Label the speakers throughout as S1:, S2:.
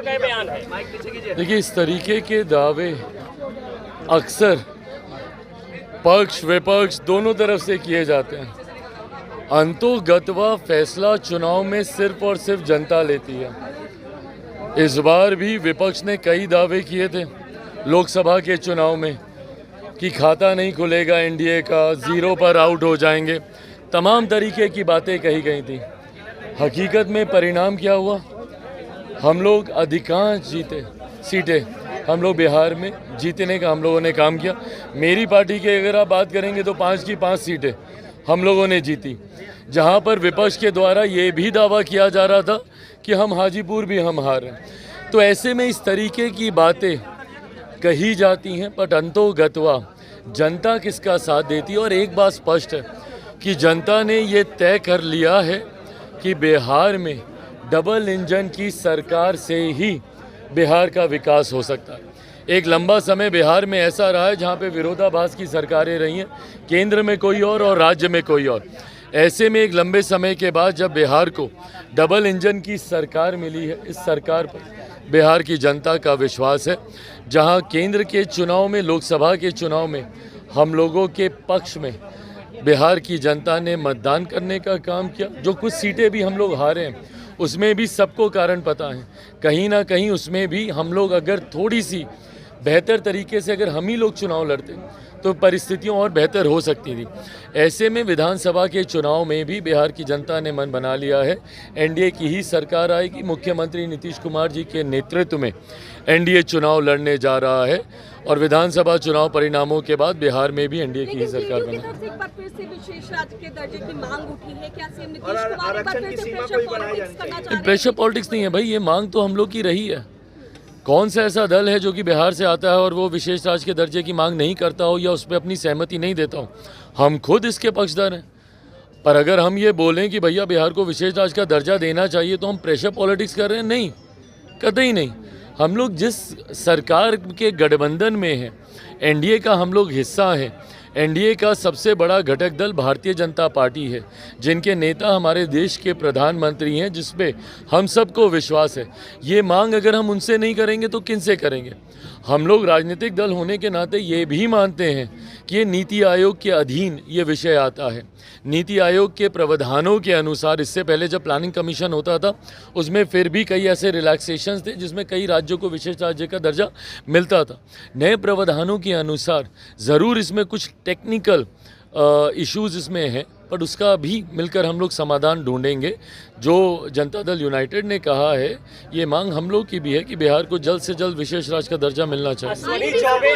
S1: का ये बयान है।
S2: देखिए, इस तरीके के दावे अक्सर पक्ष विपक्ष दोनों तरफ से किए जाते हैं। अंतोगत्वा फैसला चुनाव में सिर्फ और सिर्फ जनता लेती है। इस बार भी विपक्ष ने कई दावे किए थे लोकसभा के चुनाव में कि खाता नहीं खुलेगा एनडीए का, जीरो पर आउट हो जाएंगे, तमाम तरीके की बातें कही गई थी। हकीकत में परिणाम क्या हुआ? हम लोग अधिकांश जीते सीटें, हम लोग बिहार में जीतने का हम लोगों ने काम किया। मेरी पार्टी के अगर आप बात करेंगे तो 5 की 5 सीटें हम लोगों ने जीती, जहां पर विपक्ष के द्वारा ये भी दावा किया जा रहा था कि हम हाजीपुर भी हम हार हैं। तो ऐसे में इस तरीके की बातें कही जाती हैं, पर अंतोगत्वा जनता किसका साथ देती है। और एक बात स्पष्ट है कि जनता ने ये तय कर लिया है कि बिहार में डबल इंजन की सरकार से ही बिहार का विकास हो सकता है। एक लंबा समय बिहार में ऐसा रहा है जहाँ पे विरोधाभास की सरकारें रही हैं, केंद्र में कोई और राज्य में कोई और। ऐसे में एक लंबे समय के बाद जब बिहार को डबल इंजन की सरकार मिली है, इस सरकार पर बिहार की जनता का विश्वास है। जहाँ केंद्र के चुनाव में, लोकसभा के चुनाव में हम लोगों के पक्ष में बिहार की जनता ने मतदान करने का काम किया। जो कुछ सीटें भी हम लोग हारे हैं उसमें भी सबको कारण पता है, कहीं ना कहीं उसमें भी हम लोग अगर थोड़ी सी बेहतर तरीके से अगर हम ही लोग चुनाव लड़ते तो परिस्थितियां और बेहतर हो सकती थी। ऐसे में विधानसभा के चुनाव में भी बिहार की जनता ने मन बना लिया है, एनडीए की ही सरकार आएगी। मुख्यमंत्री नीतीश कुमार जी के नेतृत्व में एनडीए चुनाव लड़ने जा रहा है और विधानसभा चुनाव परिणामों के बाद बिहार में भी एनडीए की ही सरकार बनेगी। प्रेशर पॉलिटिक्स नहीं है भाई, ये मांग तो हम लोग की रही है। कौन सा ऐसा दल है जो कि बिहार से आता है और वो विशेष राज्य के दर्जे की मांग नहीं करता हो या उस पर अपनी सहमति नहीं देता हो? हम खुद इसके पक्षधर हैं। पर अगर हम ये बोलें कि भैया बिहार को विशेष राज्य का दर्जा देना चाहिए तो हम प्रेशर पॉलिटिक्स कर रहे हैं? नहीं, कतई नहीं। हम लोग जिस सरकार के गठबंधन में हैं, एनडीए का हम लोग हिस्सा हैं। एनडीए का सबसे बड़ा घटक दल भारतीय जनता पार्टी है, जिनके नेता हमारे देश के प्रधानमंत्री हैं, जिसपे हम सबको विश्वास है। ये मांग अगर हम उनसे नहीं करेंगे तो किन से करेंगे? हम लोग राजनीतिक दल होने के नाते ये भी मानते हैं कि ये नीति आयोग के अधीन ये विषय आता है। नीति आयोग के प्रावधानों के अनुसार इससे पहले जब प्लानिंग कमीशन होता था उसमें फिर भी कई ऐसे रिलैक्सेशंस थे जिसमें कई राज्यों को विशेष राज्य का दर्जा मिलता था। नए प्रावधानों के अनुसार ज़रूर इसमें कुछ टेक्निकल इश्यूज़ इसमें हैं, पर उसका भी मिलकर हम लोग समाधान ढूंढेंगे। जो जनता दल यूनाइटेड ने कहा है, ये मांग हम लोग की भी है कि बिहार को जल्द से जल्द विशेष राज्य का दर्जा मिलना चाहिए।
S1: अश्वनी चौबे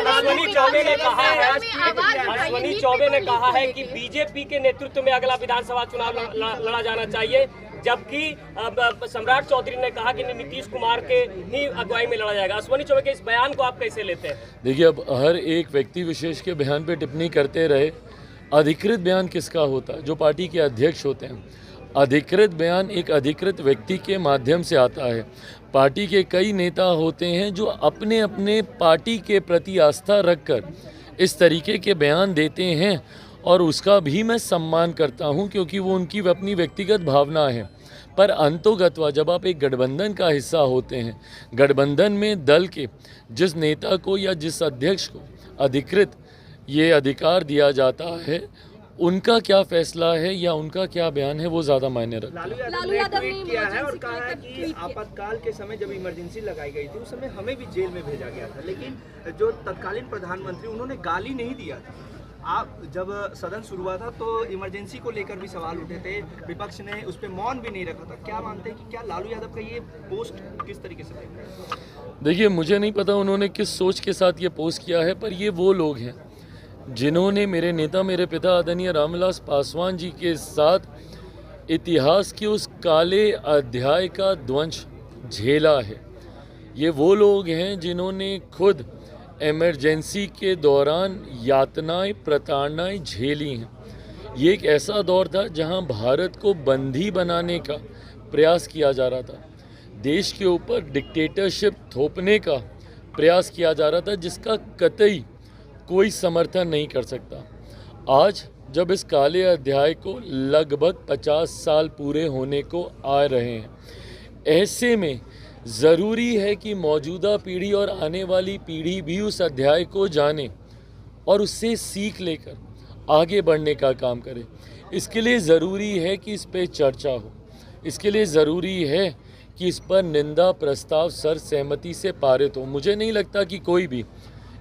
S1: ने कहा है कि बीजेपी के नेतृत्व में अगला विधानसभा चुनाव लड़ा जाना चाहिए, जबकि सम्राट चौधरी ने कहा कि नीतीश कुमार के ही अगुवाई में लड़ा जाएगा। अश्वनी चौबे के इस बयान को आप कैसे लेते हैं?
S2: देखिए, अब हर एक व्यक्ति विशेष के बयान पे टिप्पणी करते रहे। अधिकृत बयान किसका होता है? जो पार्टी के अध्यक्ष होते हैं। अधिकृत बयान एक अधिकृत व्यक्ति के माध्यम से आता है। पार्टी के कई नेता होते हैं जो अपने अपने पार्टी के प्रति आस्था रखकर इस तरीके के बयान देते हैं और उसका भी मैं सम्मान करता हूं, क्योंकि वो उनकी अपनी व्यक्तिगत भावना है। पर अंतोगत्वा जब आप एक गठबंधन का हिस्सा होते हैं, गठबंधन में दल के जिस नेता को या जिस अध्यक्ष को अधिकृत ये अधिकार दिया जाता है, उनका क्या फैसला है या उनका क्या बयान है वो ज़्यादा मायने रखता है।
S3: लालू यादव ने किया है और कहा है कि आपातकाल के समय जब इमरजेंसी लगाई गई थी उस समय हमें भी जेल में भेजा गया था, लेकिन जो तत्कालीन प्रधानमंत्री उन्होंने गाली नहीं दिया था। आप जब सदन शुरू हुआ था तो इमरजेंसी को लेकर भी सवाल उठे थे, विपक्ष ने उस पर मौन भी नहीं रखा था। क्या मानते हैं कि क्या लालू यादव का ये पोस्ट किस तरीके से देख रहे हैं?
S2: देखिए, मुझे नहीं पता उन्होंने किस सोच के साथ ये पोस्ट किया है, पर ये वो लोग हैं जिन्होंने मेरे नेता, मेरे पिता आदरणीय रामविलास पासवान जी के साथ इतिहास के उस काले अध्याय का ध्वंस झेला है। ये वो लोग हैं जिन्होंने खुद इमरजेंसी के दौरान यातनाएं, प्रताड़नाएं झेली हैं। ये एक ऐसा दौर था जहां भारत को बंदी बनाने का प्रयास किया जा रहा था, देश के ऊपर डिक्टेटरशिप थोपने का प्रयास किया जा रहा था, जिसका कतई कोई समर्थन नहीं कर सकता। आज जब इस काले अध्याय को लगभग 50 साल पूरे होने को आ रहे हैं, ऐसे में ज़रूरी है कि मौजूदा पीढ़ी और आने वाली पीढ़ी भी उस अध्याय को जाने और उससे सीख लेकर आगे बढ़ने का काम करे। इसके लिए ज़रूरी है कि इस पे चर्चा हो, इसके लिए ज़रूरी है कि इस पर निंदा प्रस्ताव सर्वसहमति से पारित हो। मुझे नहीं लगता कि कोई भी,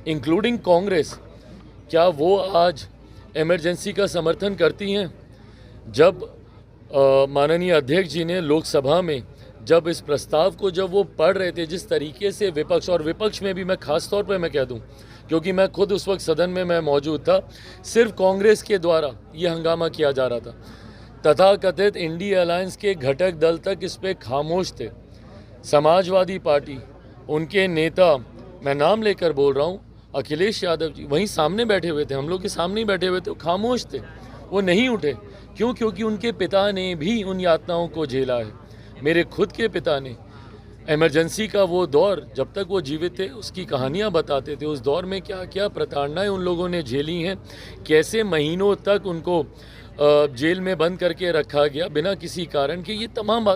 S2: इंक्लूडिंग कांग्रेस, क्या वो आज इमरजेंसी का समर्थन करती हैं? जब माननीय अध्यक्ष जी ने लोकसभा में जब इस प्रस्ताव को जब वो पढ़ रहे थे, जिस तरीके से विपक्ष, और विपक्ष में भी मैं खास तौर पे मैं कह दूं क्योंकि मैं खुद उस वक्त सदन में मैं मौजूद था, सिर्फ कांग्रेस के द्वारा ये हंगामा किया जा रहा था। तथाकथित इंडिया अलायंस के घटक दल तक इस पे खामोश थे। समाजवादी पार्टी, उनके नेता, मैं नाम लेकर बोल रहा हूँ, अखिलेश यादव जी वहीं सामने बैठे हुए थे, हम लोग के सामने ही बैठे हुए थे, वो खामोश थे, वो नहीं उठे। क्यों? क्योंकि उनके पिता ने भी उन यातनाओं को झेला है। मेरे खुद के पिता ने इमरजेंसी का वो दौर, जब तक वो जीवित थे, उसकी कहानियाँ बताते थे। उस दौर में क्या क्या प्रताड़नाएं उन लोगों ने झेली हैं, कैसे महीनों तक उनको जेल में बंद करके रखा गया बिना किसी कारण के, ये तमाम बात